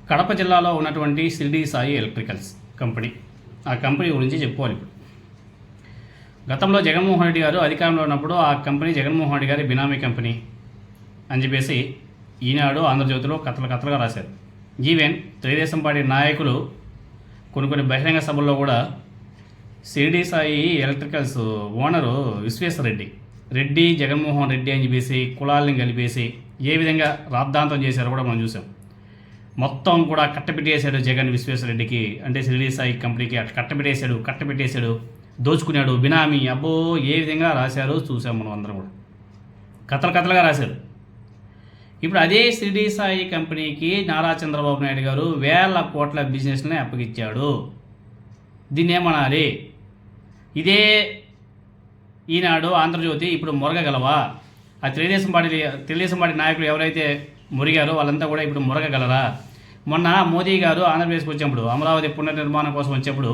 కడప జిల్లాలో ఉన్నటువంటి Shirdi Sai electricals company, ఆ కంపెనీ గురించి చెప్పుకోవాలి. ఇప్పుడు గతంలో జగన్మోహన్ రెడ్డి గారు అధికారంలో ఉన్నప్పుడు ఆ కంపెనీ జగన్మోహన్ రెడ్డి గారి బినామీ కంపెనీ అని చెప్పేసి ఈనాడు, ఆంధ్రజ్యోతిలో కథలుగా రాశారు. ఈవెన్ తెలుగుదేశం పార్టీ నాయకులు కొన్ని బహిరంగ సభల్లో కూడా షిరిడి సాయి ఎలక్ట్రికల్స్ ఓనరు విశ్వేశ్వరరెడ్డి జగన్మోహన్ రెడ్డి అని చెప్పేసి కులాలని కలిపేసి ఏ విధంగా రాద్ధాంతం చేశారో కూడా మనం చూసాం. మొత్తం కూడా కట్టబెట్టేశాడు జగన్ విశ్వేశ్వరరెడ్డికి, అంటే షిరిడి సాయి కంపెనీకి కట్టబెట్టేశాడు, దోచుకున్నాడు, బినామీ, అబ్బో ఏ విధంగా రాశారో చూసాం మనం అందరం కూడా. కథలుగా రాశారు. ఇప్పుడు అదే షిరిడి సాయి కంపెనీకి నారా చంద్రబాబు నాయుడు గారు వేల కోట్ల బిజినెస్ని అప్పగిచ్చాడు. దీన్ని ఏమనాలి? ఇదే ఈనాడు, ఆంధ్రజ్యోతి ఇప్పుడు మొరగగలవా? ఆ తెలుగుదేశం పార్టీ నాయకులు ఎవరైతే మురిగారో వాళ్ళంతా కూడా ఇప్పుడు మురగగలరా? మొన్న మోదీ గారు ఆంధ్రప్రదేశ్కి వచ్చినప్పుడు, అమరావతి పునర్నిర్మాణం కోసం వచ్చినప్పుడు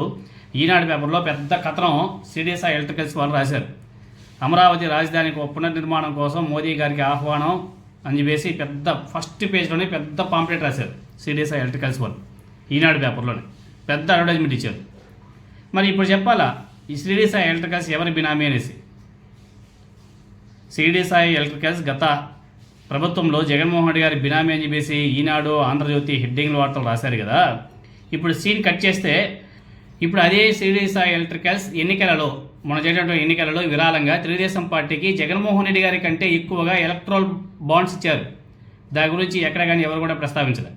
ఈనాడు పేపర్లో పెద్ద కథనం షిరిడి సాయి ఎలక్ట్రికల్స్ వాళ్ళు రాశారు. అమరావతి రాజధాని పునర్నిర్మాణం కోసం మోదీ గారికి ఆహ్వానం అని చెప్పేసి పెద్ద ఫస్ట్ పేజ్లోనే పెద్ద పాంప్లెట్ రాశారు షిరిడి సాయి ఎలక్ట్రికల్స్ వాళ్ళు. ఈనాడు పేపర్లోనే పెద్ద అడ్వర్టైజ్మెంట్ ఇచ్చారు. మరి ఇప్పుడు చెప్పాలా ఈ షిరిడి సాయి ఎలక్ట్రికల్స్ ఎవరి బినామీ అనేసి? షిరిడి సాయి ఎలక్ట్రికల్స్ గత ప్రభుత్వంలో జగన్మోహన్ రెడ్డి గారి బినామీ అని చెప్పేసి ఈనాడు, ఆంధ్రజ్యోతి హెడ్డింగ్ల వార్తలు రాశారు కదా. ఇప్పుడు సీన్ కట్ చేస్తే ఇప్పుడు అదే షిరిడి సాయి ఎలక్ట్రికల్స్ మన జరిగినటువంటి ఎన్నికలలో విరాళంగా తెలుగుదేశం పార్టీకి జగన్మోహన్ రెడ్డి గారి కంటే ఎక్కువగా ఎలక్ట్రల్ బాండ్స్ ఇచ్చారు. దాని గురించి ఎక్కడ కానీ ఎవరు కూడా ప్రస్తావించరు.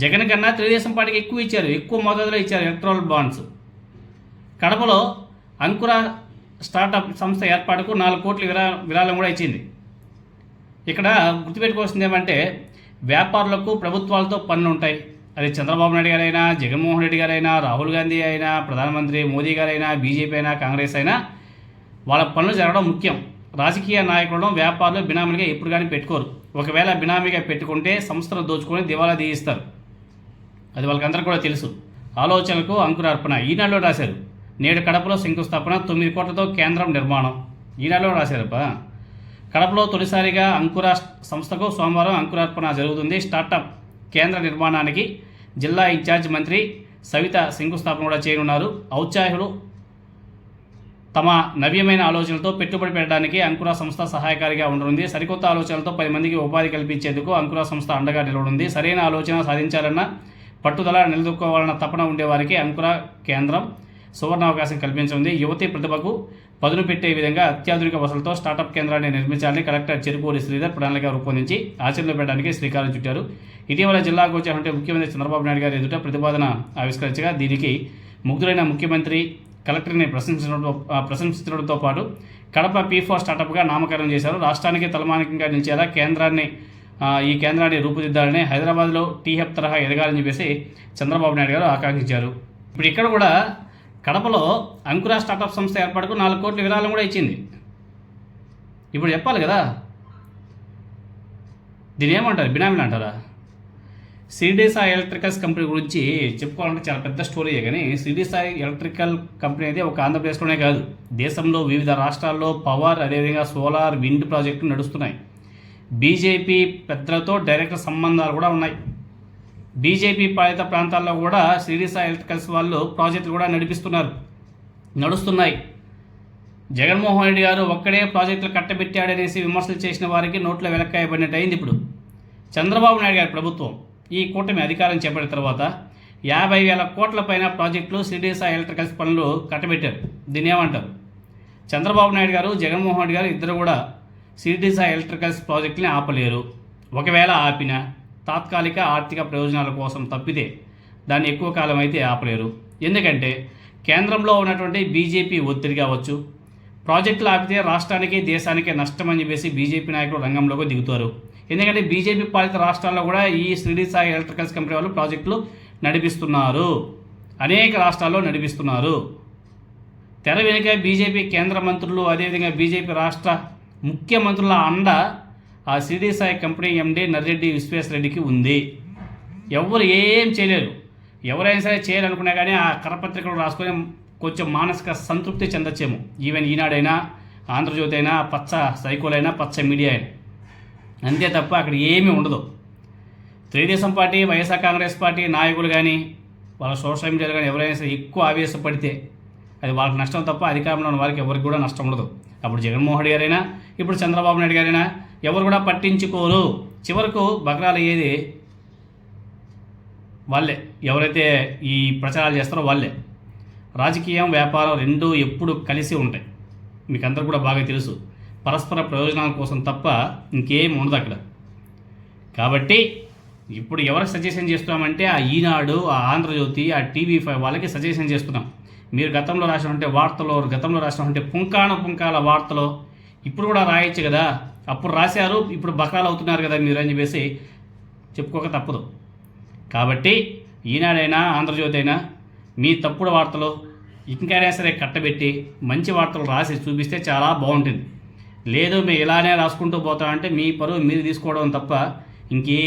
జగన్ కన్నా తెలుగుదేశం పార్టీకి ఎక్కువ మోతాదులో ఇచ్చారు ఎలక్ట్రల్ బాండ్స్. కడపలో అంకుర స్టార్టప్ సంస్థ ఏర్పాటుకు 4 కోట్ల విరాళం కూడా ఇచ్చింది. ఇక్కడ గుర్తుపెట్టుకోవాల్సింది ఏమంటే, వ్యాపారులకు ప్రభుత్వాలతో పన్నులు ఉంటాయి. అది చంద్రబాబు నాయుడు గారైనా, జగన్మోహన్ రెడ్డి గారైనా, రాహుల్ గాంధీ అయినా, ప్రధానమంత్రి మోదీ గారైనా, బీజేపీ అయినా, కాంగ్రెస్ అయినా వాళ్ళ పనులు జరగడం ముఖ్యం. రాజకీయ నాయకులను వ్యాపారులు బినామీగా ఎప్పుడు కానీ పెట్టుకోరు. ఒకవేళ బినామీగా పెట్టుకుంటే సంస్థను దోచుకొని దివాలా తీయిస్తారు. అది వాళ్ళకందరికీ కూడా తెలుసు. ఆలోచనలకు అంకురార్పణ ఈనాడులో రాశారు. నేడు కడపలో శంకుస్థాపన, 9 కోట్లతో కేంద్రం నిర్మాణం. ఈనాడులో రాశారప్ప. కడపలో తొలిసారిగా అంకుర సంస్థకు సోమవారం అంకురార్పణ జరుగుతుంది. స్టార్టప్ కేంద్ర నిర్మాణానికి జిల్లా ఇన్ఛార్జ్ మంత్రి సవిత శంకుస్థాపన కూడా చేయనున్నారు. ఔత్సాహికులు తమ నవ్యమైన ఆలోచనలతో పెట్టుబడి పెట్టడానికి అంకుర సంస్థ సహాయకారిగా ఉండనుంది. సరికొత్త ఆలోచనలతో 10 మందికి ఉపాధి కల్పించేందుకు అంకుర సంస్థ అండగా నిలవనుంది. సరైన ఆలోచన సాధించాలన్న పట్టుదల, నిలదొక్కోవాలన్న తపన ఉండేవారికి అంకుర కేంద్రం సువర్ణావకాశం కల్పించనుంది. యువతి ప్రతిభకు పదును పెట్టే విధంగా అత్యాధునిక వసతులతో స్టార్టప్ కేంద్రాన్ని నిర్మించాలని కలెక్టర్ చెరుకూరి శ్రీధర్ ప్రణాళిక రూపొందించి ఆచరణలో పెట్టడానికి శ్రీకారం చుట్టారు. ఇటీవల జిల్లాకు వచ్చారంటే ముఖ్యమంత్రి చంద్రబాబు నాయుడు గారి ఎదుట ప్రతిపాదన ఆవిష్కరించగా దీనికి ముగ్ధులైన ముఖ్యమంత్రి కలెక్టర్ని ప్రశంసించడంతో పాటు కడప P4 స్టార్టప్గా నామకరణం చేశారు. రాష్ట్రానికి తలమానికంగా నిలిచేలా ఈ కేంద్రాన్ని రూపుదిద్దాలని, హైదరాబాద్లో టీ హబ్ తరహా ఎదగాలని చెప్పేసి చంద్రబాబు నాయుడు గారు ఆకాంక్షించారు. ఇప్పుడు ఇక్కడ కూడా కడపలో అంకుర స్టార్టప్ సంస్థ ఏర్పాటుకు 4 కోట్ల విరాళం కూడా ఇచ్చింది. ఇప్పుడు చెప్పాలి కదా, దీని ఏమంటారు? బినామీలు అంటారా? షిరిడి సాయి ఎలక్ట్రికల్స్ కంపెనీ గురించి చెప్పుకోవాలంటే చాలా పెద్ద స్టోరీయే. కానీ షిరిడి సాయి ఎలక్ట్రికల్ కంపెనీ అనేది ఒక ఆంధ్రప్రదేశ్లోనే కాదు, దేశంలో వివిధ రాష్ట్రాల్లో పవర్, అదేవిధంగా సోలార్, విండ్ ప్రాజెక్టులు నడుస్తున్నాయి. బీజేపీ పెద్దలతో డైరెక్ట్ సంబంధాలు కూడా ఉన్నాయి. బీజేపీ పాలిత ప్రాంతాల్లో కూడా షిరిడి సాయి ఎలక్ట్రికల్స్ వాళ్ళు ప్రాజెక్టులు కూడా నడుస్తున్నాయి. జగన్మోహన్ రెడ్డి గారు ఒక్కడే ప్రాజెక్టులు కట్టబెట్టాడనేసి విమర్శలు చేసిన వారికి నోట్లో వెలక్కాయబడినట్టు అయింది. ఇప్పుడు చంద్రబాబు నాయుడు గారి ప్రభుత్వం, ఈ కూటమి అధికారం చేపట్టిన తర్వాత 50,000 కోట్ల పైన ప్రాజెక్టులు షిరిడి సాయి ఎలక్ట్రికల్స్ పనులు కట్టబెట్టారు. దీన్ని ఏమంటారు? చంద్రబాబు నాయుడు గారు, జగన్మోహన్ రెడ్డి గారు ఇద్దరు కూడా షిరిడి సాయి ఎలక్ట్రికల్స్ ప్రాజెక్టుని ఆపలేరు. ఒకవేళ ఆపినా తాత్కాలిక ఆర్థిక ప్రయోజనాల కోసం తప్పితే దాన్ని ఎక్కువ కాలం అయితే ఆపలేరు. ఎందుకంటే కేంద్రంలో ఉన్నటువంటి బీజేపీ ఒత్తిడి కావచ్చు. ప్రాజెక్టులు ఆపితే రాష్ట్రానికి, దేశానికి నష్టం అని చెప్పేసి బీజేపీ నాయకులు రంగంలోకి దిగుతారు. ఎందుకంటే బీజేపీ పాలిత రాష్ట్రాల్లో కూడా ఈ షిరిడి సాయి ఎలక్ట్రికల్స్ కంపెనీ వాళ్ళు ప్రాజెక్టులు నడిపిస్తున్నారు. అనేక రాష్ట్రాల్లో నడిపిస్తున్నారు. తెర వెనుక బీజేపీ కేంద్ర మంత్రులు, అదేవిధంగా బీజేపీ రాష్ట్ర ముఖ్యమంత్రుల అండ ఆ షిరిడి సాయి కంపెనీ ఎండీ నర్రెడ్డి విశ్వేశ్వరరెడ్డికి ఉంది. ఎవరు ఏం చేయలేరు. ఎవరైనా సరే చేయాలనుకున్నా కానీ ఆ కరపత్రికలు రాసుకొని కొంచెం మానసిక సంతృప్తి చెందొచ్చేమో. ఈవెన్ ఈనాడైనా, ఆంధ్రజ్యోతి అయినా, పచ్చ సైకోలైనా, పచ్చ మీడియా అయినా, అంతే తప్ప అక్కడ ఏమీ ఉండదు. తెలుగుదేశం పార్టీ, వైఎస్ఆర్ కాంగ్రెస్ పార్టీ నాయకులు కానీ వాళ్ళ సోషల్ మీడియాలో కానీ ఎవరైనా సరే ఎక్కువ ఆవేశపడితే అది వాళ్ళకి నష్టం తప్ప అధికారంలో ఉన్న వారికి ఎవరికి కూడా నష్టం ఉండదు. అప్పుడు జగన్మోహన్ రెడ్డి గారైనా ఇప్పుడు చంద్రబాబు నాయుడు గారైనా ఎవరు కూడా పట్టించుకోరు. చివరకు బకరాలు అయ్యేది వాళ్ళే, ఎవరైతే ఈ ప్రచారాలు చేస్తారో వాళ్ళే. రాజకీయం, వ్యాపారం రెండూ ఎప్పుడు కలిసి ఉంటాయి, మీకు అందరూ కూడా బాగా తెలుసు. పరస్పర ప్రయోజనాల కోసం తప్ప ఇంకేం ఉండదు అక్కడ. కాబట్టి ఇప్పుడు ఎవరికి సజెషన్ చేస్తున్నామంటే ఆ ఈనాడు, ఆ ఆంధ్రజ్యోతి, ఆ టీవీ5 వాళ్ళకి సజెషన్ చేస్తున్నాం. మీరు గతంలో రాసినటువంటి వార్తలు, గతంలో రాసినటువంటి పుంకాల వార్తలు ఇప్పుడు కూడా రాయొచ్చు కదా. అప్పుడు రాశారు, ఇప్పుడు బకాలు అవుతున్నారు కదా మీరు అని చెప్పేసి చెప్పుకోక తప్పదు. కాబట్టి ఈనాడైనా ఆంధ్రజ్యోతి అయినా మీ తప్పుడు వార్తలు ఇంకైనా సరే కట్టబెట్టి మంచి వార్తలు రాసి చూపిస్తే చాలా బాగుంటుంది. లేదు మేము ఇలానే రాసుకుంటూ పోతామంటే మీ పరువు మీరు తీసుకోవడం తప్ప ఇంకే